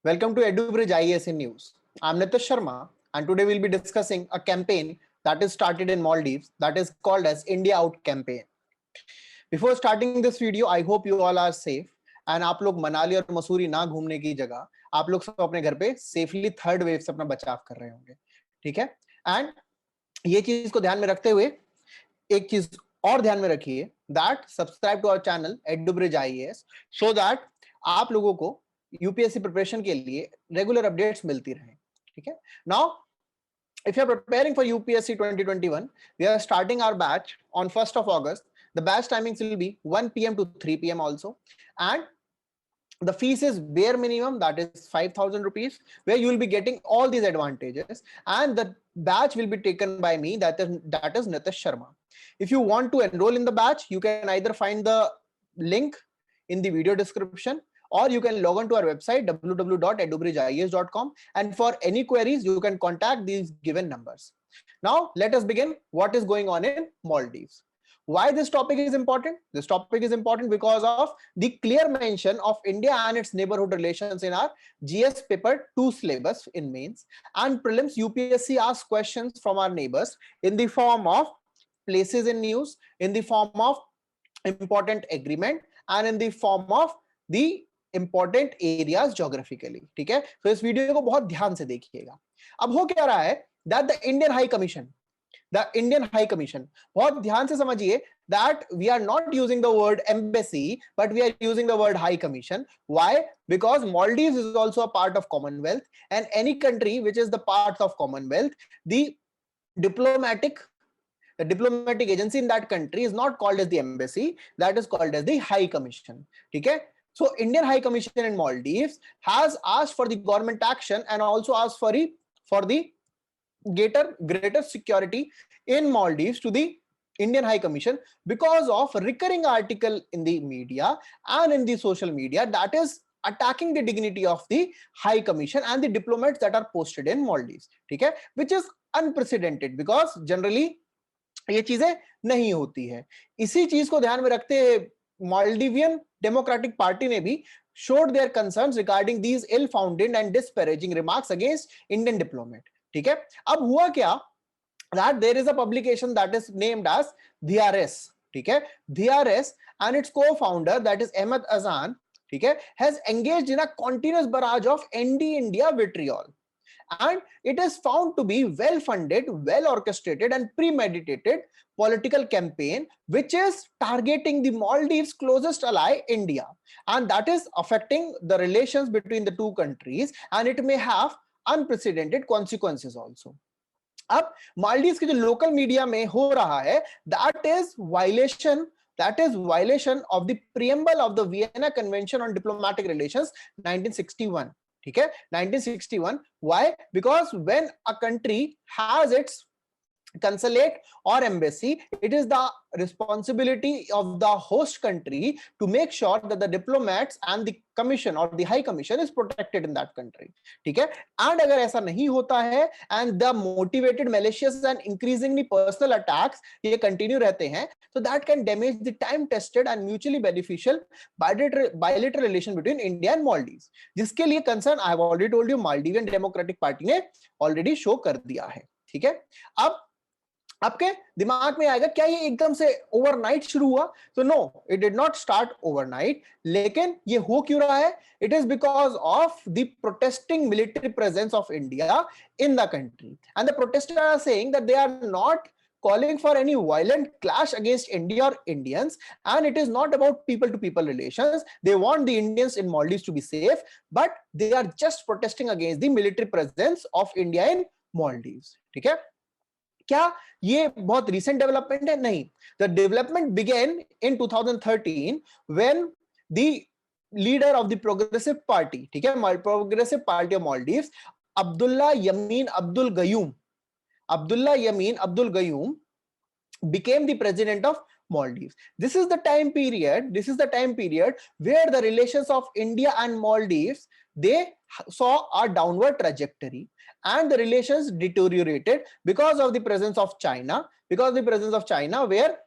Welcome to EduBridge IAS in News. I'm Nitish Sharma, and today we'll be discussing a campaign that is started in Maldives that is called as India Out campaign. Before starting this video, I hope you all are safe and आप लोग मनाली और मसूरी ना घूमने की जगह आप लोग सब अपने घर पे सेफली थर्ड वेव से अपना बचाव कर रहे होंगे, ठीक है। एंड ये चीज को ध्यान में रखते हुए एक चीज और ध्यान में रखिए, that subscribe to our channel EduBridge IAS so that आप लोगों को यूपीएससी प्रिपरेशन के लिए रेगुलर अपडेट्स मिलती रहे, ठीक है। Now if you are preparing for UPSC 2021, we are starting our batch on 1st of August. The batch timings will be 1 p.m. to 3 p.m. also, and the fees is bare minimum, that is 5,000 rupees, where you will be getting all these advantages, and the batch will be taken by me, that is Nitish Sharma. If you want to enroll in the batch, you can either find the link in the video description, or you can log on to our website www.edubridgeias.com, and for any queries you can contact these given numbers. Now let us begin. What is going on in Maldives? Why this topic is important? This topic is important because of the clear mention of India and its neighborhood relations in our GS paper 2 syllabus in mains and prelims. UPSC asks questions from our neighbors in the form of places in news, in the form of important agreement, and in the form of the important areas geographically, ठीक है। तो इस video को बहुत ध्यान से देखिएगा। अब हो क्या रहा है, that the Indian high commission, बहुत ध्यान से समझिए, that we are not using the word embassy but we are using the word high commission. Why? Because Maldives is also a part of Commonwealth, and any country which is the part of Commonwealth, the diplomatic agency in that country is not called as the embassy, that is called as the high commission, ठीक है। So Indian High Commission in Maldives has asked for the government action and also asked for the greater security in Maldives to the Indian High Commission because of recurring article in the media and in the social media that is attacking the dignity of the High Commission and the diplomats that are posted in Maldives, ठीक है, which is unprecedented because generally ये चीजें नहीं होती है। इसी चीज को ध्यान में रखते हुए Maldivian Democratic Party ने भी showed their concerns regarding these ill-founded and disparaging remarks against Indian diplomat, ठीक है। अब हुआ क्या, that there is a publication that is named as DRS, ठीक है, DRS, and its co-founder that is Ahmed Azan, ठीक है, has engaged in a continuous barrage of anti-India vitriol. And it is found to be well-funded, well-orchestrated and premeditated political campaign which is targeting the Maldives' closest ally, India, and that is affecting the relations between the two countries, and it may have unprecedented consequences also. अब मालदीव्स के जो local media में हो रहा है, that is violation of the preamble of the Vienna Convention on Diplomatic Relations 1961, ठीक है, 1961. Why? Because when a country has its consulate or embassy, it is the responsibility of the host country to make sure that the diplomats and the commission or the high commission is protected in that country, ठीक है। and अगर ऐसा नहीं होता है and the motivated malicious and increasingly personal attacks ये continue रहते हैं, so that can damage the time tested and mutually beneficial bilateral relation between India and Maldives, जिसके लिए concern I have already told you Maldivian Democratic Party ने already show कर दिया है, ठीक है। अब आपके दिमाग में आएगा क्या ये एकदम से ओवरनाइट शुरू हुआ, तो no, it did not start overnight, लेकिन ये हो क्यों रहा है, it is because of the protesting military presence of India in the country, and the protesters are saying that they are not calling for any violent clash against India or Indians, and it is not about people to people relations. They want the Indians in Maldives to be safe, but they are just protesting against the military presence of India in Maldives, ठीक है। क्या ये बहुत recent development है? नहीं, the development began in 2013 when the leader of the Progressive Party, ठीक है, Progressive Party of Maldives, Abdullah Yamin Abdul Gayoom became the president of Maldives. This is the time period where the relations of India and Maldives, they saw a downward trajectory and the relations deteriorated because of the presence of China, where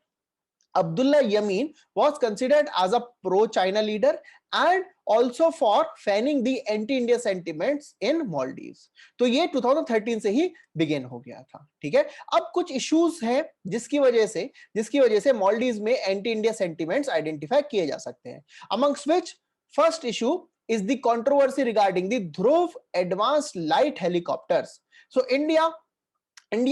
Abdullah Yamin was considered as a pro-China leader and also for fanning the anti-India sentiments in Maldives. तो ये 2013 से ही begin हो गया था, ठीक है। अब कुछ issues हैं जिसकी वजह से Maldives में anti-India sentiments identify किए जा सकते हैं, amongst which first issue is the controversy regarding the Dhruv advanced light helicopters. So India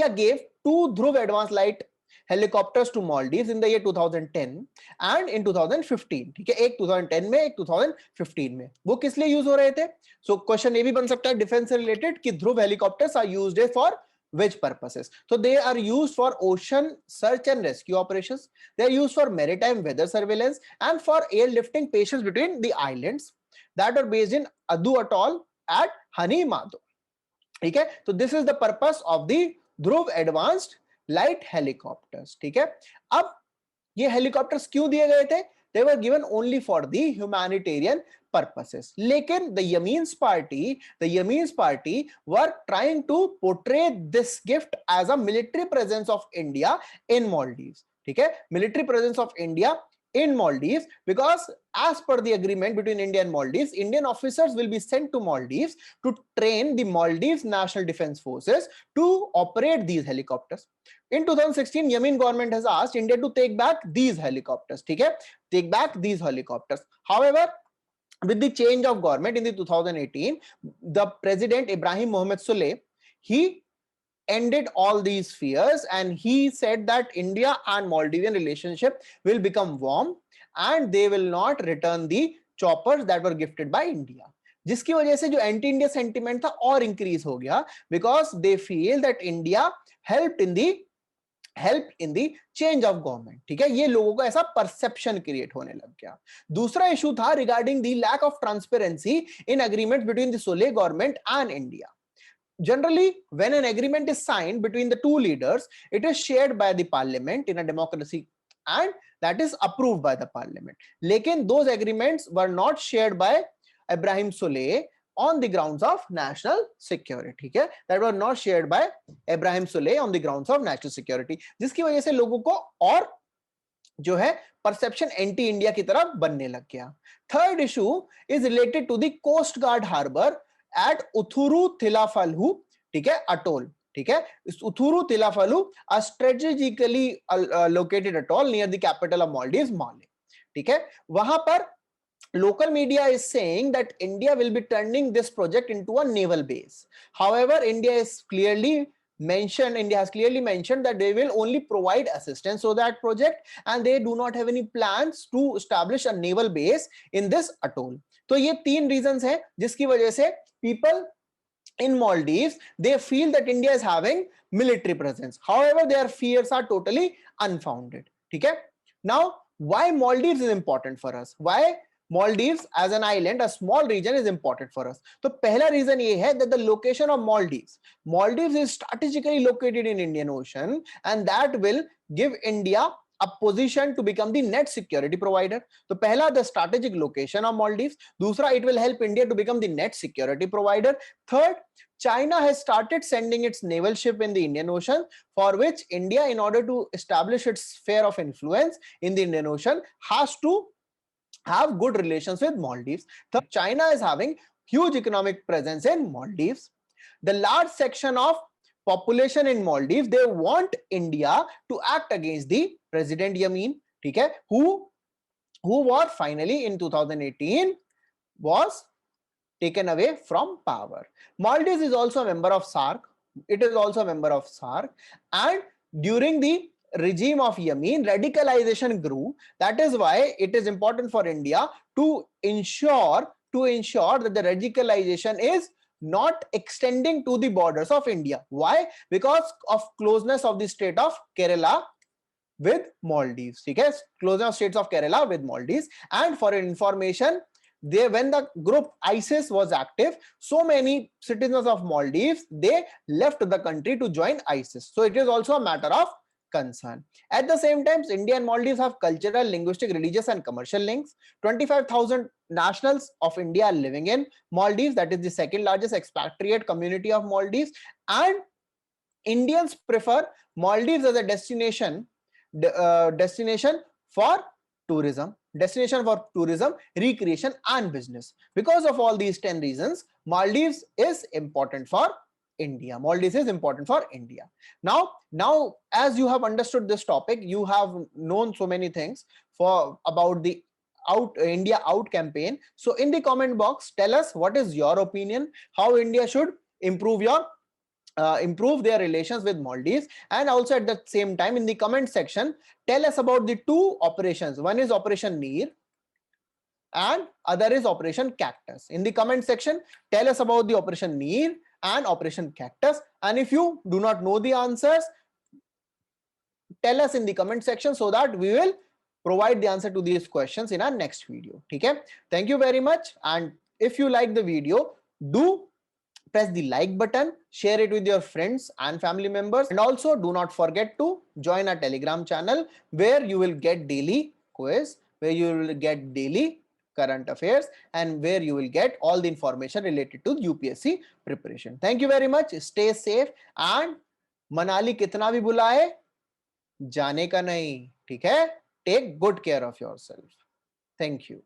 gave two Dhruv advanced light helicopters to Maldives in the year 2010 and in 2015, ठीक है। एक 2010 में, एक 2015 में। वो किस लिए यूज हो रहे थे? सो क्वेश्चन ये भी बन सकता है डिफेंस से रिलेटेड कि Dhruv helicopters are used for which purposes? So they are used for ocean search and rescue operations. They are used for maritime weather surveillance and for airlifting patients between the islands that are based in Adu Atoll at Hanimado. ठीक है, तो this is the purpose of the Dhruv advanced light helicopters. ठीक है, अब ये helicopters क्यों दिए गए थे? They were given only for the humanitarian purposes. लेकिन the Yameen's party were trying to portray this gift as a military presence of India in Maldives. ठीक है, military presence of India in Maldives, because as per the agreement between India and Maldives, Indian officers will be sent to Maldives to train the Maldives National Defense Forces to operate these helicopters. In 2016, Yemen government has asked India to take back these helicopters. ठीक है, take back these helicopters. However, with the change of government in the 2018, the president Ibrahim Mohammed Solih, he ended all these fears and he said that India and Maldivian relationship will become warm and they will not return the choppers that were gifted by India. जिसकी वजह से जो anti India sentiment था और increase हो गया, because they feel that India help in the change of government. ठीक है, ये लोगों को ऐसा परसेप्शन क्रिएट होने लग गया। दूसरा इशू था regarding the lack of transparency in agreement between the Solih government and India. Generally, when an agreement is signed between the two leaders, it is shared by the parliament in a democracy and that is approved by the parliament. Lekin those agreements were not shared by Ibrahim Solih on the grounds of national security. Okay? That were not shared by Ibrahim Solih on the grounds of national security. जिसकी वजह से लोगों को और जो है perception anti India की तरफ बनने लग गया। Third issue is related to the coast guard harbour at Uthuru Thilafalu, ठीक है, atoll। ठीक है, इस Uthuru Thilafalu a strategically located atoll near the capital of Maldives, Male। ठीक है, वहां पर local media is saying that India will be turning this project into a naval base. However, India has clearly mentioned that they will only provide assistance to that project and they do not have any plans to establish a naval base in this atoll. तो ये तीन reasons हैं जिसकी वजह से people in Maldives, they feel that India is having military presence. However, their fears are totally unfounded. ठीक है, now why Maldives is important for us? Why Maldives as an island, a small region, is important for us? तो पहला reason ये है that the location of Maldives is strategically located in Indian Ocean and that will give India a position to become the net security provider. तो पहला, the strategic location of Maldives. दूसरा, it will help India to become the net security provider. Third, China has started sending its naval ship in the Indian Ocean, for which India, in order to establish its sphere of influence in the Indian Ocean, has to have good relations with Maldives. Third, China is having huge economic presence in Maldives. The large section of population in Maldives, they want India to act against the President Yameen, ठीक है, who was finally in 2018 was taken away from power. Maldives is also a member of SAARC. It is also a member of SAARC, and during the regime of Yameen, radicalization grew. That is why it is important for India to ensure that the radicalization is not extending to the borders of India. Why? Because of closeness of the state of Kerala with Maldives. Okay? Closeness of states of Kerala with Maldives. And for information, when the group ISIS was active, so many citizens of Maldives, they left the country to join ISIS. So it is also a matter of concern. At the same time, India and Maldives have cultural, linguistic, religious and commercial links. 25,000 nationals of India are living in Maldives. That is the second largest expatriate community of Maldives, and Indians prefer Maldives as a destination for tourism. destination for tourism, recreation and business. Because of all these 10 reasons, Maldives is important for India. Maldives is important for India. Now, as you have understood this topic, you have known so many things about the India Out campaign. So in the comment box, tell us what is your opinion, how India should improve their relations with Maldives, and also at the same time in the comment section, tell us about the two operations. One is Operation Neer and other is Operation Cactus. In the comment section, tell us about the Operation Neer and Operation Cactus. And if you do not know the answers, tell us in the comment section so that we will provide the answer to these questions in our next video. Okay? Thank you very much. And if you like the video, do press the like button, share it with your friends and family members, and also do not forget to join our Telegram channel where you will get daily quiz, where you will get daily current affairs, and where you will get all the information related to UPSC preparation. Thank you very much. Stay safe and Manali कितना भी बुलाए जाने का नहीं, ठीक है? Take good care of yourself. Thank you.